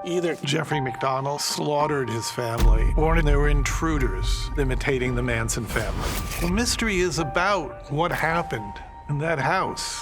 Either Jeffrey MacDonald slaughtered his family, or they were intruders imitating the Manson family. The mystery is about what happened in that house.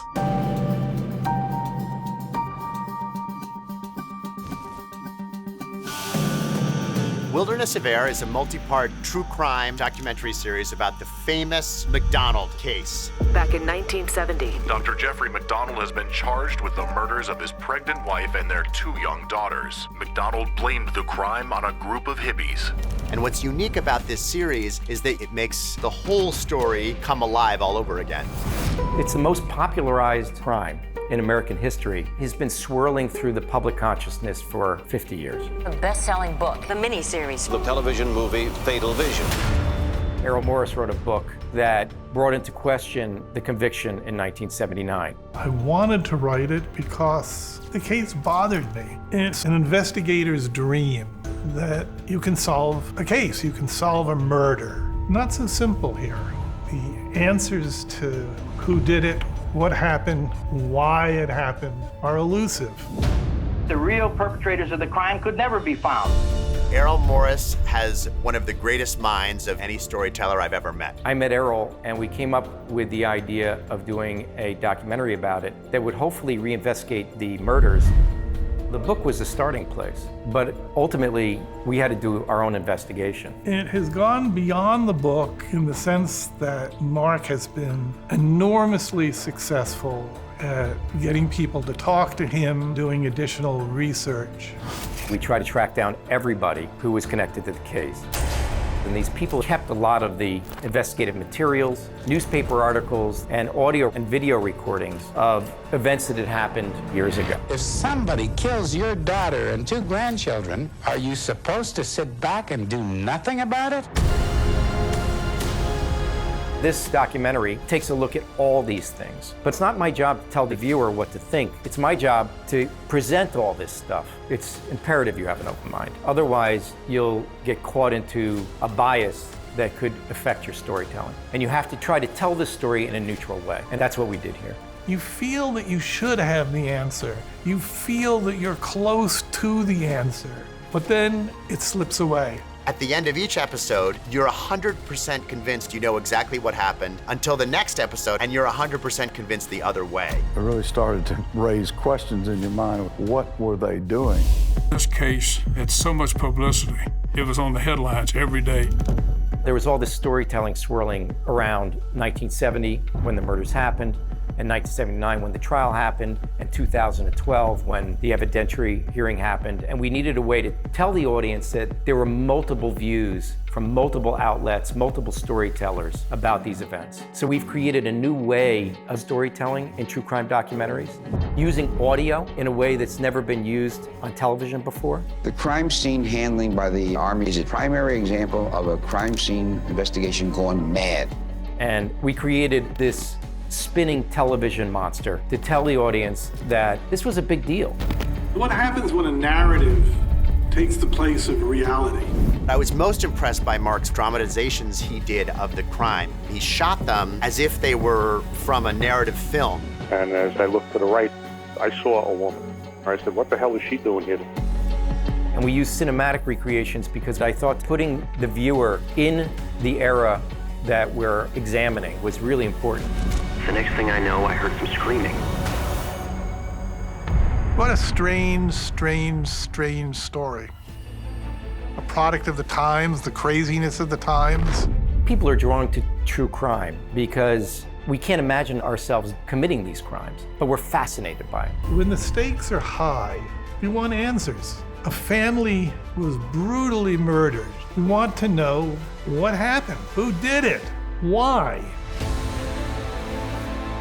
Wilderness of Air is a multi-part true crime documentary series about the famous MacDonald case. Back in 1970, Dr. Jeffrey MacDonald has been charged with the murders of his pregnant wife and their 2 young daughters. MacDonald blamed the crime on a group of hippies. And what's unique about this series is that it makes the whole story come alive all over again. It's the most popularized crime in American history. He's been swirling through the public consciousness for 50 years. the best-selling book, the miniseries. The television movie Fatal Vision. Errol Morris wrote a book that brought into question the conviction in 1979. I wanted to write it because the case bothered me. It's an investigator's dream that you can solve a case, you can solve a murder. Not so simple here. The answers to who did it, what happened, why it happened, are elusive. The real perpetrators of the crime could never be found. Errol Morris has one of the greatest minds of any storyteller I've ever met. I met Errol, and we came up with the idea of doing a documentary about it that would hopefully reinvestigate the murders. The book was the starting place, but ultimately we had to do our own investigation. It has gone beyond the book in the sense that Marc has been enormously successful at getting people to talk to him, doing additional research. We tried to track down everybody who was connected to the case. And these people kept a lot of the investigative materials, newspaper articles, and audio and video recordings of events that had happened years ago. If somebody kills your daughter and 2 grandchildren, are you supposed to sit back and do nothing about it? This documentary takes a look at all these things. But it's not my job to tell the viewer what to think. It's my job to present all this stuff. It's imperative you have an open mind. Otherwise, you'll get caught into a bias that could affect your storytelling. And you have to try to tell this story in a neutral way. And that's what we did here. You feel that you should have the answer. You feel that you're close to the answer, but then it slips away. At the end of each episode, you're 100% convinced you know exactly what happened until the next episode, and you're 100% convinced the other way. It really started to raise questions in your mind. What were they doing? This case had so much publicity. It was on the headlines every day. There was all this storytelling swirling around 1970 when the murders happened, and 1979 when the trial happened, and 2012 when the evidentiary hearing happened. And we needed a way to tell the audience that there were multiple views from multiple outlets, multiple storytellers about these events. So we've created a new way of storytelling in true crime documentaries, using audio in a way that's never been used on television before. The crime scene handling by the Army is a primary example of a crime scene investigation gone mad. And we created this spinning television monster to tell the audience that this was a big deal. What happens when a narrative takes the place of reality? I was most impressed by Marc's dramatizations he did of the crime. He shot them as if they were from a narrative film. And as I looked to the right, I saw a woman. I said, what the hell is she doing here? And we used cinematic recreations because I thought putting the viewer in the era that we're examining was really important. The next thing I know, I heard some screaming. What a strange, strange, strange story. A product of the times, the craziness of the times. People are drawn to true crime because we can't imagine ourselves committing these crimes, but we're fascinated by it. When the stakes are high, we want answers. A family was brutally murdered. We want to know what happened, who did it, why.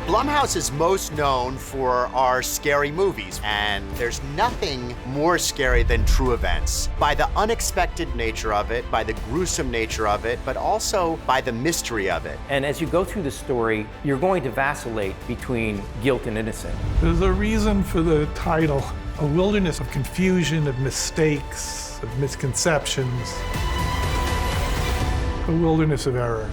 Blumhouse is most known for our scary movies, and there's nothing more scary than true events. By the unexpected nature of it, by the gruesome nature of it, but also by the mystery of it. And as you go through the story, you're going to vacillate between guilt and innocence. There's a reason for the title, a wilderness of confusion, of mistakes, of misconceptions, a wilderness of error.